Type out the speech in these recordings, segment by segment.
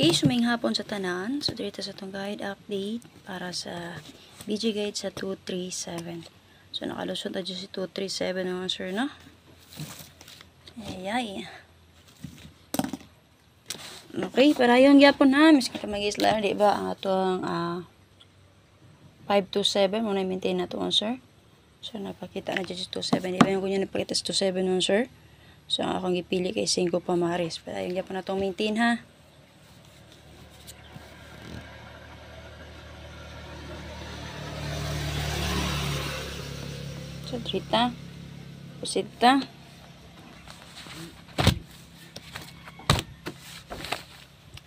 Okay, suming hapon sa tanan. So, dito sa itong guide update para sa BG Guide sa 237. So, nakalusot na dyan si 237 mga sir, no? Ayay. Okay, para yung yapon ha. Miski ka mag-isla, di ba? Ang atong 527. Muna i-maintain na ito, sir. So, napakita na dyan si 27. Di ba yung kunya napakita si 27, sir? So, ang akong ipili kay 5 pamaris. Para yung yapon na itong maintain, ha? So, 30. Pusita.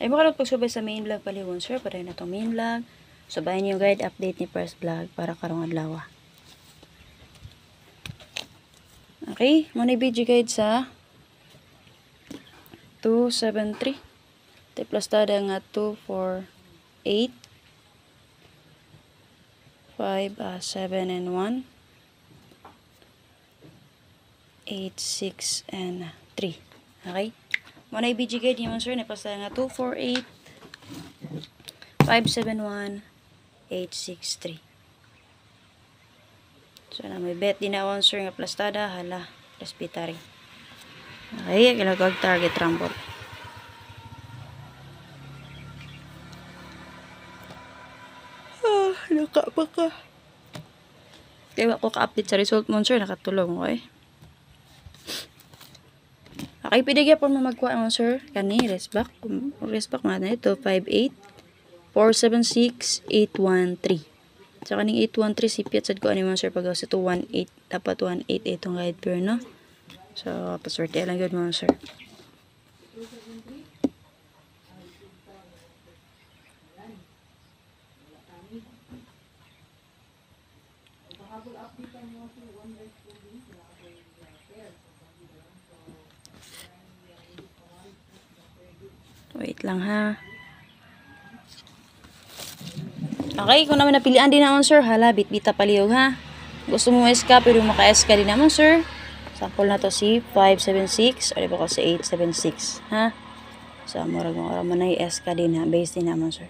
Ay, makalot pagsubay sa main vlog paliwon, sir. Para na itong main vlog. Subayin yung guide update ni first vlog para karong adlaw. Okay, muna i-BG guide sa 273. Plus tada nga 248. 5, 7, and 1. 8, 6, and 3. Okay? Muna i-BG guide yung sir. Plus tada nga 248. 571. 863. So, na may bet din na sir nga plastada, hala, respitary. Okay, ginagawag target rumble. Nakapaka. Kaya ako ka-update sa result mo, sir, nakatulong, okay? Okay, pidigya po magkuha mo, sir. Kani, rest back natin ito, 58. 476, 813. So, kaning 813 si Piat sad ko ani mo sir pag sa 218 dapat 188 itong guide pair, no? So, paswerte lang gud mo sir. Wait lang ha. Okay, kung naman napilian din naman sir, hala, bitbita palihog ha. Gusto mo SK, pero maka-SK din naman sir. Sample na to si 576, o di ba ko si 876, ha? So, murag mo na yung SK din ha, base din naman sir.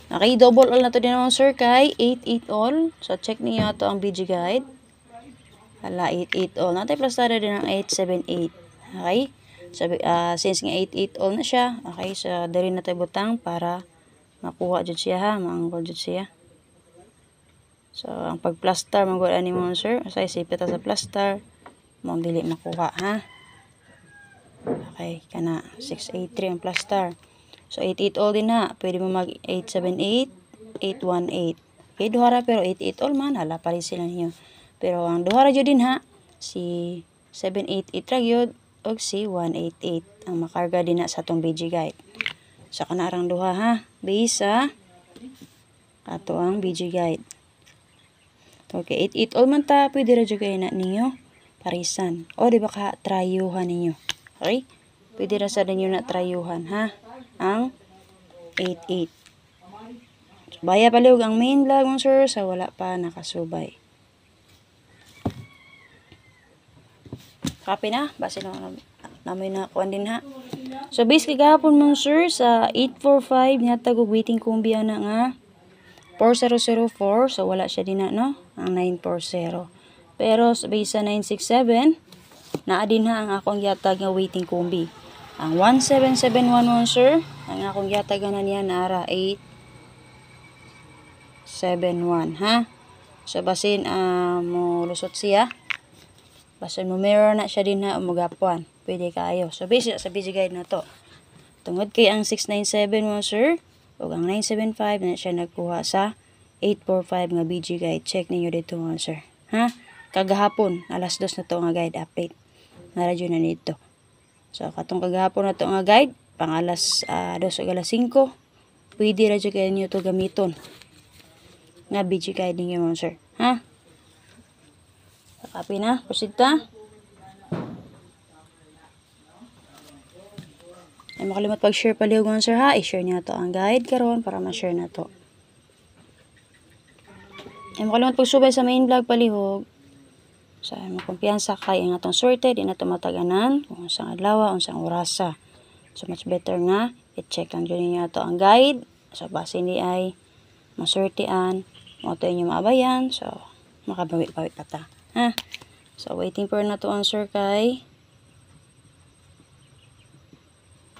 Okay, double all na to din naman sir, kay 88 all. So, check niyo to ang BG guide. Hala, 88 all. Natay plus tada din ang 878, okay? So, since nga 88 all na siya, okay, so, dari na tayo butang para makuha jud siya ha, maanggol jud siya. So, ang pag-plaster, mag-wala ni mo, sir. Asay, sipit sa plaster. Mong dili makuha, ha? Okay, kana. 683 ang plaster. So, 88 all din ha. Pwede mo mag-878, 818. Okay, duhara, pero 88 all man. Hala, pali sila ninyo. Pero, ang duhara jud din ha. Si 788 ra yun. O si 188. Ang makarga din na sa itong BG guide. Sa kanarang duha, ha? Base sa ato ang BG guide. Okay, 88 all man ta, pwede ra jud kayo na ninyo parisan. O di ba ka trayuhan ninyo. Okay? Pwede ra sa ninyo na trayuhan, ha? Ang 88. So, baya palihog ang main vlog mo sir sa wala pa nakasubay. Copy na, base na namoy na kuan din ha. So basically gahapon mo sir sa 845 niya tagog waiting kumbi na nga 4004, so wala siya din na, no? Ang 940. Pero sa base sa 967, naa din ha ang akong yatag nga waiting kumbi. Ang 17711 sir, ang akong yatag na niya nara 871, ha? So basin mo lusot siya. Basin mo mirror na siya din ha, umugapuan. Pwede kayo. So base sa BG guide na to. Tungod kay ang 697 mo sir, o ang 975 na siya nagkuha sa 845 nga BG guide. Check ninyo dito mga sir. Ha? Kagahapon, alas 2 na to nga guide update. Naradyo na dito. So, katong kagahapon na to nga guide, pang alas 2 o alas 5, pwede radyo kayo nyo to gamiton. Nga BG guide ninyo mga sir. Ha? Copy na. Proceed ta. Ay makalimot pag-share palihog mga sir ha. I-share niyo to ang guide karon para ma-share na to. Ay makalimot pag-subay sa main vlog palihog. Sa kumpiyansa kay ang atong sorted, di na to mataganan kung unsang adlaw, unsang orasa. So much better nga i-check lang dyan niyo to ang guide. So base ni ay masurtian, mo to inyo maabayan. So makabawi-bawi pa ta. Ha? So waiting for na to answer kay.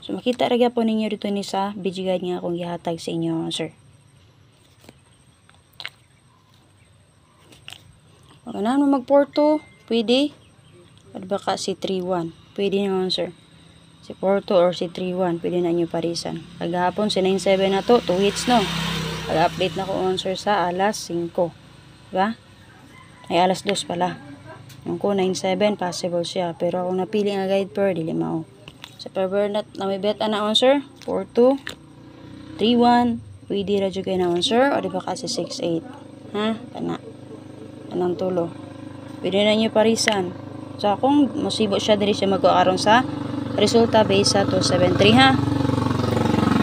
So makita ra po ninyo dito ni sa video guide nga akong gihatag sa inyo, sir. Kung ano mag-Porto, pwede. At baka si 3-1. Pwede naman, sir. Si Porto or si 3-1, pwede na nyo parisan. Kagahapon, si 9-7 na to, 2 hits, no? Pag-update na ko answer sa alas 5. Diba? Ay, alas 2 pala. Yung ko, 9-7, possible siya. Pero kung napili nga guide per, dili mao. Sa Perbernat, na may bet na answer, 4-2, 3-1, pwede ra dyan kayo na answer, o diba kasi 6-8. Ha? Kana. Anong tulo. Pwede na nyo parisan. So, kung masibo siya, dili siya mag-aaron sa resulta base sa 273, ha?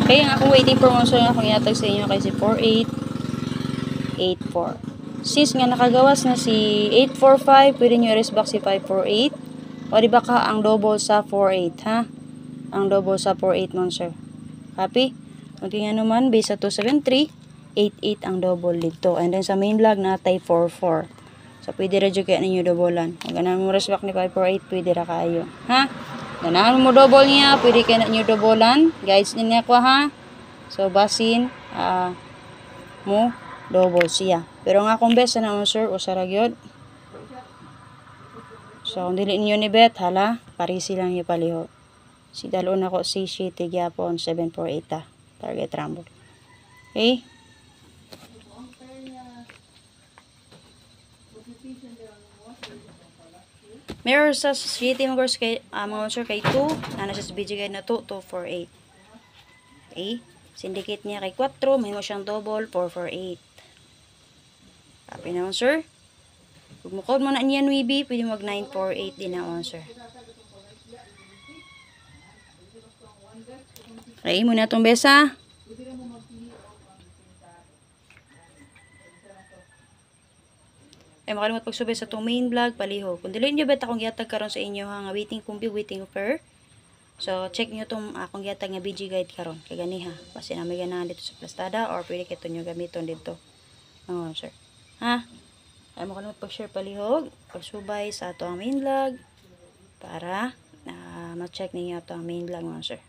Okay, ang akong waiting for answer nga akong iatag sa inyo kay si 4884. Since nga nakagawas na si 845, pwede nyo erase back si 548. O diba ka ang double sa 48, ha? Ang double sa 48 mon, sir. Copy? Okay nga naman, base sa 273, 88 ang double dito. And then sa main log natay 44. So, pwede ra dyan kaya ninyo doublean. Kung ganahan mo respect ni 548, pwede ra kayo. Ha? Ganahan mo double niya, pwede kaya ninyo doublean. Guides niya ko, ha? So, basin, mo, double siya. Pero nga kung best na sir, usara gyud. So, kung dili niyo ni bet, hala, parisi lang niyo paliho. Si dalon ako, si Shitty Gyapon, 748, target rumble. Okay? Meron sa City mga course kay mga answer kay 2 na nasa video guide na 248. Okay? Syndicate niya kay 4, may mo siyang double 448. Copy na answer. Kung mukod mo na niyan WB, pwede mag 948 din ang answer. Okay, muna itong besa. Ay makalimot pagsubay sa itong main vlog, paliho. Kung dili nyo bet akong gihatag karon sa inyo ha, nga waiting kumbi, waiting offer. So, check nyo itong akong gihatag nga BG guide karon. Kaya gani ha. Basta na may ganahan dito sa Plastada or pwede kito nyo gamiton dito. Oo, sir. Ha? Ay makalimot pag-share palihog, pagsubay sa ito ang main vlog para ma-check ninyo ito ang main vlog mga sir.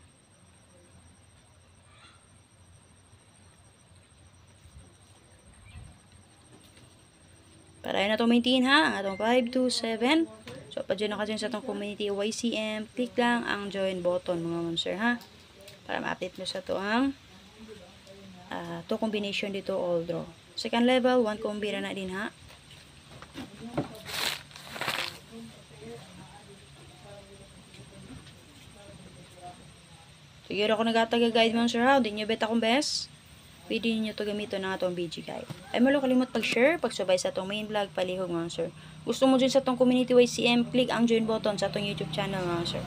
Para na itong maintain ha, ang atong 527. So, pa-join na kasi sa itong community YCM. Click lang ang join button mga monster ha. Para ma-update mo sa ito ang 2 combination dito all draw. Second level, 1 combina na din ha. Sige ako nagataga-guide monster ha. Hindi nyo bet akong best. Pwede niyo to gamiton ng atong BG guide. Ay malo kalimot pag-share, pagsubay sa atong main vlog, palihog mga sir. Gusto mo dyan sa atong community YCM, click ang join button sa atong YouTube channel mga sir.